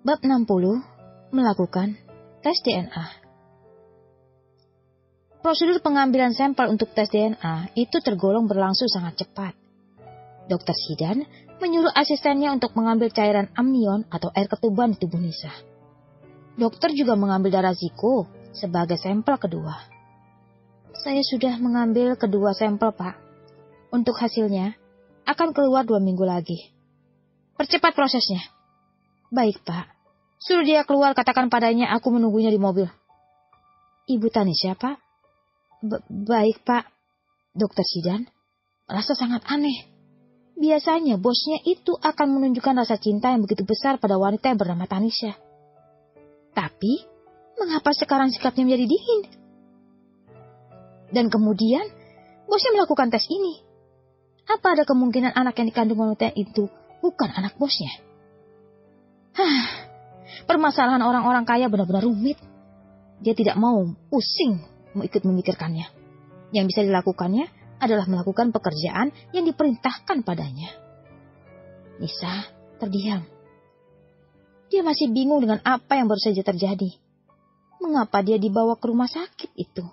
Bab 60. Melakukan tes DNA. Prosedur pengambilan sampel untuk tes DNA itu tergolong berlangsung sangat cepat. Dr. Zidan menyuruh asistennya untuk mengambil cairan amnion atau air ketuban di tubuh Nisa. Dokter juga mengambil darah Ziko sebagai sampel kedua. Saya sudah mengambil kedua sampel, Pak. Untuk hasilnya akan keluar 2 minggu lagi. Percepat prosesnya. Baik, Pak. Suruh dia keluar, katakan padanya aku menunggunya di mobil. Ibu Tanisha, Pak? Baik, Pak. Dr. Zidan merasa sangat aneh. Biasanya bosnya itu akan menunjukkan rasa cinta yang begitu besar pada wanita yang bernama Tanisha. Tapi, mengapa sekarang sikapnya menjadi dingin? Dan kemudian, bosnya melakukan tes ini. Apa ada kemungkinan anak yang dikandung wanita itu bukan anak bosnya? Permasalahan orang-orang kaya benar-benar rumit. Dia tidak mau pusing ikut memikirkannya. Yang bisa dilakukannya adalah melakukan pekerjaan yang diperintahkan padanya. Nisa terdiam. Dia masih bingung dengan apa yang baru saja terjadi. Mengapa dia dibawa ke rumah sakit itu?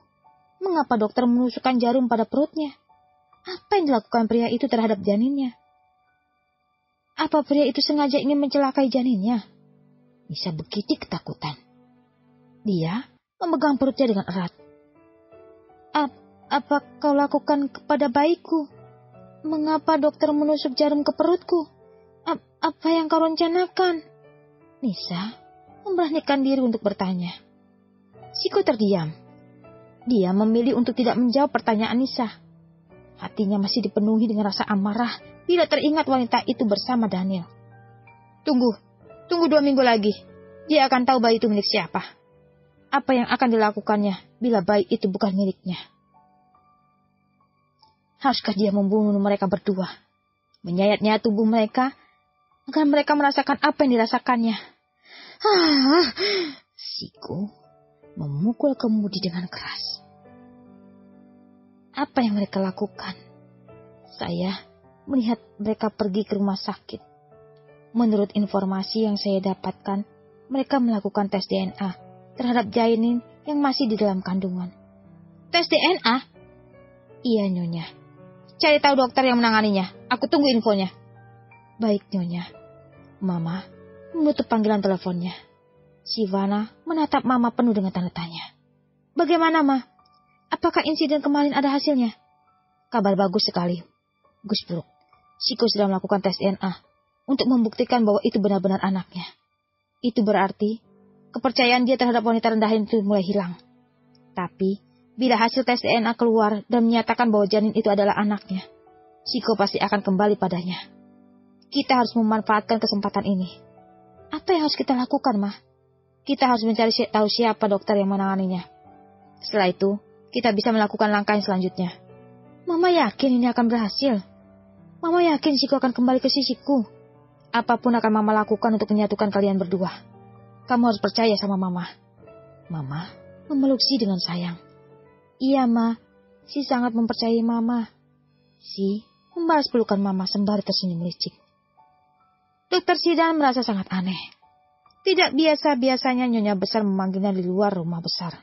Mengapa dokter menusukkan jarum pada perutnya? Apa yang dilakukan pria itu terhadap janinnya? Apa pria itu sengaja ingin mencelakai janinnya? Nisa begitu ketakutan. Dia memegang perutnya dengan erat. Apa kau lakukan kepada bayiku? Mengapa dokter menusuk jarum ke perutku? Apa yang kau rencanakan? Nisa memberanikan diri untuk bertanya. Ziko terdiam. Dia memilih untuk tidak menjawab pertanyaan Nisa. Hatinya masih dipenuhi dengan rasa amarah bila teringat wanita itu bersama Daniel. Tunggu 2 minggu lagi. Dia akan tahu bayi itu milik siapa. Apa yang akan dilakukannya bila bayi itu bukan miliknya? Haruskah dia membunuh mereka berdua? Menyayat-nyayat tubuh mereka agar mereka merasakan apa yang dirasakannya. Ziko memukul kemudi dengan keras. Apa yang mereka lakukan? Saya melihat mereka pergi ke rumah sakit. Menurut informasi yang saya dapatkan, mereka melakukan tes DNA terhadap janin yang masih di dalam kandungan. Tes DNA? Iya, Nyonya. Cari tahu dokter yang menanganinya. Aku tunggu infonya. Baik, Nyonya. Mama menutup panggilan teleponnya. Sivana menatap Mama penuh dengan tanda tanya. Bagaimana, Ma? Apakah insiden kemarin ada hasilnya? Kabar bagus sekali. Gus Bruk, Ziko sudah melakukan tes DNA untuk membuktikan bahwa itu benar-benar anaknya. Itu berarti kepercayaan dia terhadap wanita rendahan itu mulai hilang. Tapi, bila hasil tes DNA keluar dan menyatakan bahwa janin itu adalah anaknya, Ziko pasti akan kembali padanya. Kita harus memanfaatkan kesempatan ini. Apa yang harus kita lakukan, Ma? Kita harus mencari tahu siapa dokter yang menanganinya. Setelah itu, kita bisa melakukan langkah yang selanjutnya. Mama yakin ini akan berhasil. Mama yakin Ziko akan kembali ke sisiku. Apapun akan Mama lakukan untuk menyatukan kalian berdua. Kamu harus percaya sama Mama. Mama memeluk Si dengan sayang. Iya, Ma. Si sangat mempercayai Mama. Si membalas pelukan Mama sembari tersenyum licik. Dr. Zidan merasa sangat aneh. Tidak biasa-biasanya Nyonya Besar memanggilnya di luar rumah besar.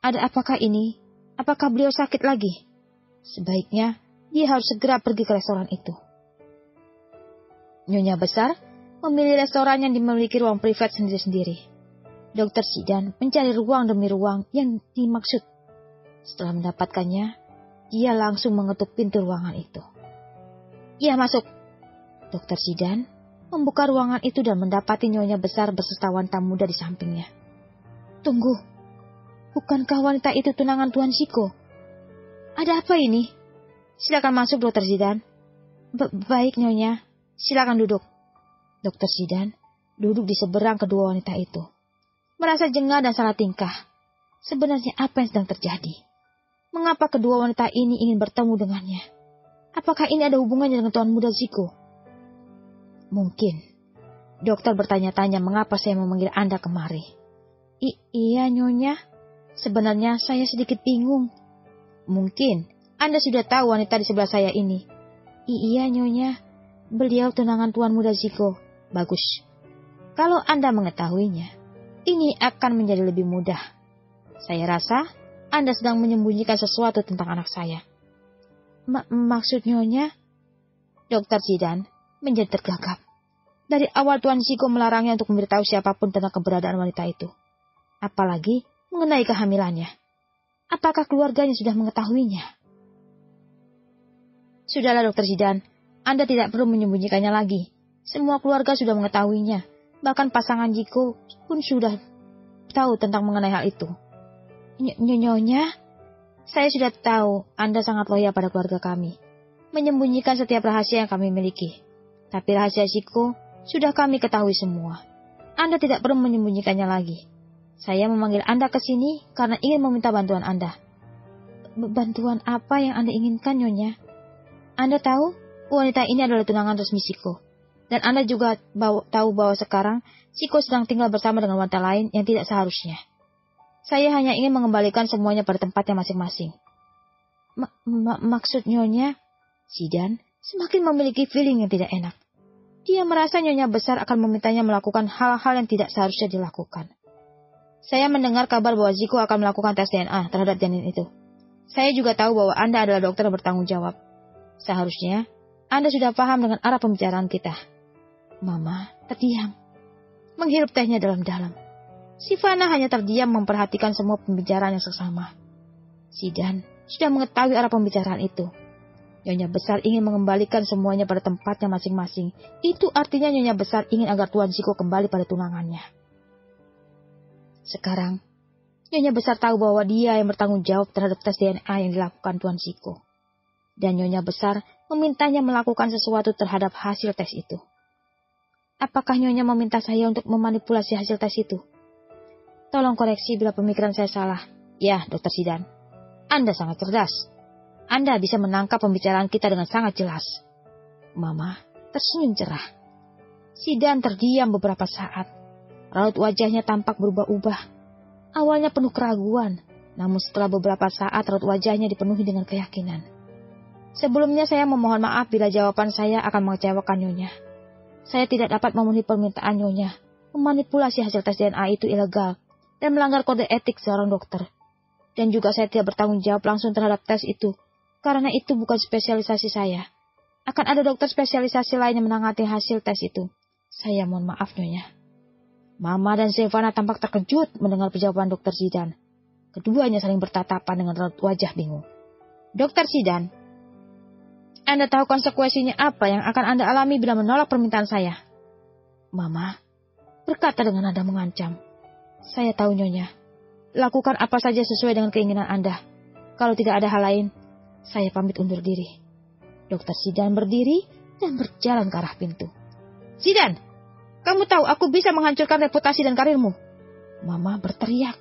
Ada apakah ini? Apakah beliau sakit lagi? Sebaiknya dia harus segera pergi ke restoran itu. Nyonya Besar memilih restoran yang dimiliki ruang privat sendiri-sendiri. Dr. Zidan mencari ruang demi ruang yang dimaksud. Setelah mendapatkannya, dia langsung mengetuk pintu ruangan itu. Ia masuk. Dr. Zidan membuka ruangan itu dan mendapati Nyonya Besar beserta wanita muda di sampingnya. Tunggu, bukankah wanita itu tunangan Tuan Ziko? Ada apa ini? Silakan masuk, Dr. Zidan. Baik, Nyonya. Silakan duduk. Dr. Zidan duduk di seberang kedua wanita itu. Merasa jengah dan salah tingkah. Sebenarnya apa yang sedang terjadi? Mengapa kedua wanita ini ingin bertemu dengannya? Apakah ini ada hubungannya dengan Tuan Muda Ziko? Mungkin. Dokter bertanya-tanya mengapa saya memanggil Anda kemari. Iya, Nyonya. Sebenarnya saya sedikit bingung. Mungkin Anda sudah tahu wanita di sebelah saya ini. Iya, Nyonya. Beliau tunangan Tuan Muda Ziko. Bagus. Kalau Anda mengetahuinya, ini akan menjadi lebih mudah. Saya rasa Anda sedang menyembunyikan sesuatu tentang anak saya. Maksud Nyonya? Dokter Zidan menjadi tergagap. Dari awal Tuan Ziko melarangnya untuk memberitahu siapapun tentang keberadaan wanita itu. Apalagi mengenai kehamilannya. Apakah keluarganya sudah mengetahuinya? Sudahlah Dokter Zidan, Anda tidak perlu menyembunyikannya lagi. Semua keluarga sudah mengetahuinya. Bahkan pasangan Ziko pun sudah tahu tentang mengenai hal itu. Nyonya, saya sudah tahu Anda sangat loyal pada keluarga kami. Menyembunyikan setiap rahasia yang kami miliki. Tapi rahasia Ziko sudah kami ketahui semua. Anda tidak perlu menyembunyikannya lagi. Saya memanggil Anda ke sini karena ingin meminta bantuan Anda. Bantuan apa yang Anda inginkan, Nyonya? Anda tahu, wanita ini adalah tunangan resmi Ziko. Dan Anda juga tahu bahwa sekarang Ziko sedang tinggal bersama dengan wanita lain yang tidak seharusnya. Saya hanya ingin mengembalikan semuanya pada tempatnya masing-masing. Maksud Nyonya? Zidan semakin memiliki feeling yang tidak enak. Dia merasa Nyonya besar akan memintanya melakukan hal-hal yang tidak seharusnya dilakukan. Saya mendengar kabar bahwa Ziko akan melakukan tes DNA terhadap janin itu. Saya juga tahu bahwa Anda adalah dokter yang bertanggung jawab. Seharusnya Anda sudah paham dengan arah pembicaraan kita. Mama terdiam, menghirup tehnya dalam-dalam. Sivana hanya terdiam memperhatikan semua pembicaraan yang seksama. Zidan sudah mengetahui arah pembicaraan itu. Nyonya besar ingin mengembalikan semuanya pada tempatnya masing-masing. Itu artinya Nyonya besar ingin agar Tuan Ziko kembali pada tunangannya. Sekarang, Nyonya besar tahu bahwa dia yang bertanggung jawab terhadap tes DNA yang dilakukan Tuan Ziko. Dan Nyonya besar memintanya melakukan sesuatu terhadap hasil tes itu. Apakah Nyonya meminta saya untuk memanipulasi hasil tes itu? Tolong koreksi bila pemikiran saya salah. Ya, Dokter Zidan. Anda sangat cerdas. Anda bisa menangkap pembicaraan kita dengan sangat jelas. Mama tersenyum cerah. Zidan terdiam beberapa saat. Raut wajahnya tampak berubah-ubah. Awalnya penuh keraguan, namun setelah beberapa saat raut wajahnya dipenuhi dengan keyakinan. Sebelumnya saya memohon maaf bila jawaban saya akan mengecewakan Nyonya. Saya tidak dapat memenuhi permintaan Nyonya. Memanipulasi hasil tes DNA itu ilegal dan melanggar kode etik seorang dokter. Dan juga saya tidak bertanggung jawab langsung terhadap tes itu, karena itu bukan spesialisasi saya. Akan ada dokter spesialisasi lain yang menangani hasil tes itu. Saya mohon maaf Nyonya. Mama dan Sivana tampak terkejut mendengar jawaban Dokter Zidan. Keduanya saling bertatapan dengan raut wajah bingung. Dokter Zidan, Anda tahu konsekuensinya apa yang akan Anda alami bila menolak permintaan saya? Mama berkata dengan nada mengancam. Saya tahu Nyonya. Lakukan apa saja sesuai dengan keinginan Anda. Kalau tidak ada hal lain, saya pamit undur diri. Dokter Zidan berdiri dan berjalan ke arah pintu. Zidan, kamu tahu aku bisa menghancurkan reputasi dan karirmu. Mama berteriak.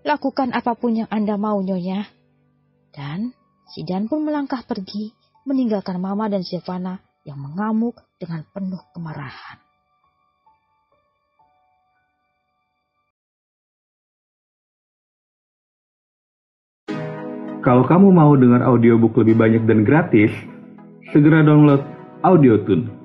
Lakukan apapun yang Anda mau, Nyonya. Dan Zidan pun melangkah pergi, meninggalkan Mama dan Sivana yang mengamuk dengan penuh kemarahan. Kalau kamu mau dengar audiobook lebih banyak dan gratis, segera download Audiotune.